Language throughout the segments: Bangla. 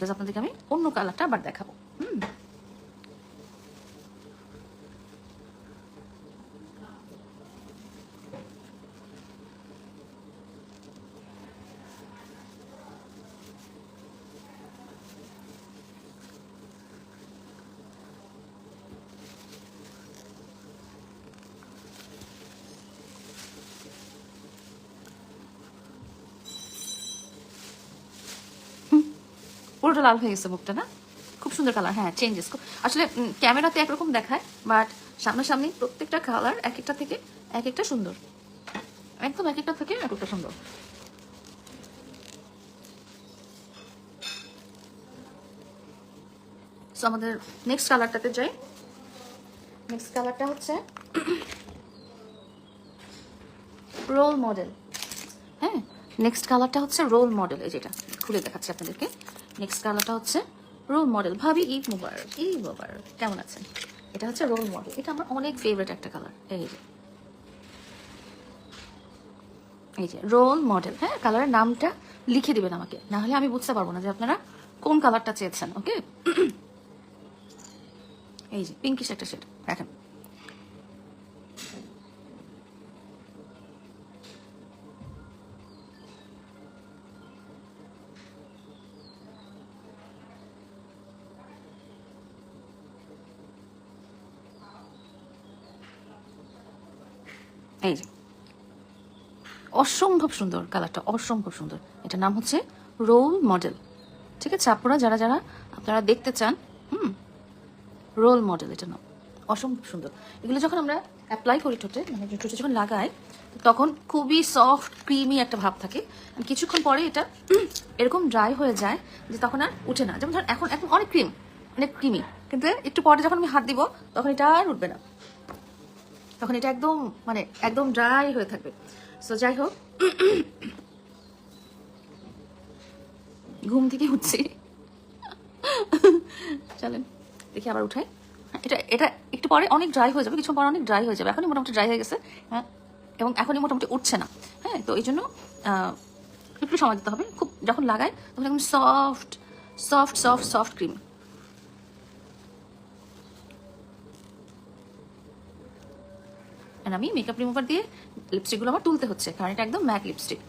বিকজ আপনাদেরকে আমি অন্য কালারটা আবার দেখাবো। পুরোটা লাল হয়ে গেছে মুখটা, না? খুব সুন্দর কালার। হ্যাঁ, চেঞ্জেস আসলে ক্যামেরাতে একরকম দেখায়, বাট সামনাসামনি প্রত্যেকটা কালার এক একটা থেকে এক একটা সুন্দর, একদম এক একটা থেকে এক একটা সুন্দর। সো আমাদের নেক্সট কালারটাতে যাই। নেক্সট কালারটা হচ্ছে রোল মডেল। হ্যাঁ, নেক্সট কালারটা হচ্ছে রোল মডেল। এই যেটা খুলে দেখাচ্ছি আপনাদেরকে। নেক্সট কালারটা হচ্ছে রোল মডেল। ভাবি ঈদ মুবারক, ঈদ মুবারক, কেমন আছেন? এটা হচ্ছে রোল মডেল। এটা আমার অনেক ফেভারিট একটা কালার। এই যে রোল মডেল। হ্যাঁ, কালারের নামটা লিখে দিবেন আমাকে, না হলে আমি বুঝতে পারবো না যে আপনারা কোন কালারটা চেয়েছেন। ওকে, এই যে পিঙ্কিশ একটা শেড দেখেন। এই যে অসম্ভব সুন্দর কালারটা, অসম্ভব সুন্দর। এটার নাম হচ্ছে রোল মডেল। ঠিক আছে আপুরা, যারা যারা আপনারা দেখতে চান, রোল মডেল এটা নাম। অসম্ভব সুন্দর। এগুলো যখন আমরা অ্যাপ্লাই করি ঠোঁটে, মানে ঠোঁটে যখন লাগাই, তখন খুবই সফট ক্রিমি একটা ভাব থাকে। কিছুক্ষণ পরে এটা এরকম ড্রাই হয়ে যায় যে তখন আর উঠে না। যেমন ধর এখন এখন অনেক অনেক ক্রিমি, কিন্তু একটু পরে যখন আমি হাত দিব তখন এটা আর উঠবে না, তখন এটা একদম মানে একদম ড্রাই হয়ে থাকবে। সো যাই হোক, ঘুম থেকে উঠছি, চলেন দেখি আবার উঠাই। এটা এটা একটু পরে অনেক ড্রাই হয়ে যাবে, কিছু পরে অনেক ড্রাই হয়ে যাবে। এখনই মোটামুটি ড্রাই হয়ে গেছে। হ্যাঁ, এবং এখনই মোটামুটি উঠছে না। হ্যাঁ, তো এই জন্য একটু সময় দিতে হবে। খুব যখন লাগাই তখন একদম soft soft soft soft cream. আমি মেকআপ রিমুভার দিয়ে লিপস্টিকগুলো আমার তুলতে হচ্ছে, কারণ এটা একদম ম্যাট লিপস্টিক।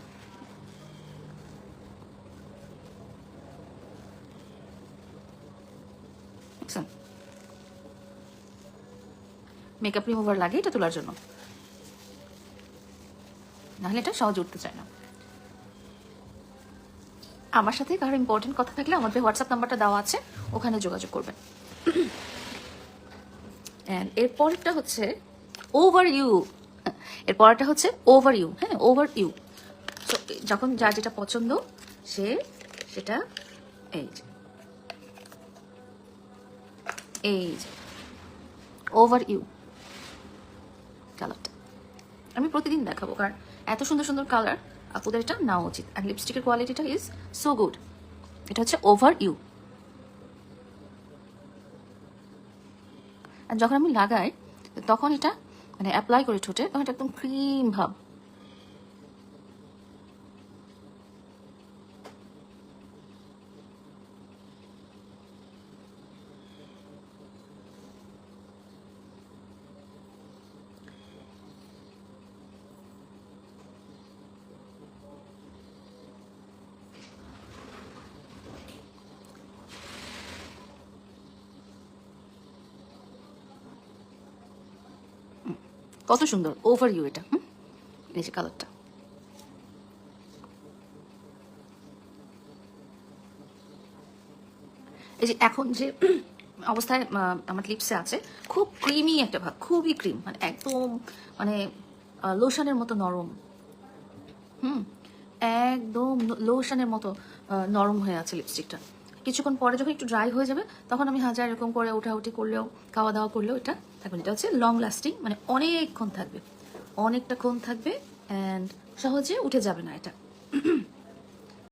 মেকআপ রিমুভার লাগে এটা তোলার জন্য, নাহলে এটা সহজে উঠতে চায় না। আমার সাথে কারো ইম্পর্টেন্ট কথা থাকলে আমাদের হোয়াটসঅ্যাপ নাম্বারটা দেওয়া আছে, ওখানে যোগাযোগ করবেন। এরপরটা হচ্ছে ওভার ইউ। এরপরটা হচ্ছে ওভার ইউ। হ্যাঁ, ওভার ইউ। যখন যার যেটা পছন্দ সে সেটা এই যে ওভার ইউ কালারটা আমি প্রতিদিন দেখাবো, কারণ এত সুন্দর সুন্দর কালার আপুদের এটা নেওয়া উচিত। আর লিপস্টিকের কোয়ালিটিটা ইজ সো গুড। এটা হচ্ছে ওভার ইউ। আর যখন আমি লাগাই তখন এটা মানে অ্যাপ্লাই করি ঠোঁটে, তখন এটা একদম ক্রিম ভাব। কত সুন্দর ওভার ইউ এটা। এই যে কালারটা, এই যে এখন যে অবস্থায় আমার লিপসে আছে, খুব ক্রিমি একটা ভাব, খুবই ক্রিম, মানে একদম মানে লোশনের মতো নরম। একদম লোশনের মতো নরম হয়ে আছে লিপস্টিকটা। কিছুক্ষণ পরে যখন একটু ড্রাই হয়ে যাবে তখন আমি হাজার এরকম করে উঠাউঠি করলেও, খাওয়া দাওয়া করলেও এটা থাকবে। এটা হচ্ছে লং লাস্টিং, মানে অনেকক্ষণ থাকবে, অনেকটা ক্ষণ থাকবে, অ্যান্ড সহজে উঠে যাবে না এটা।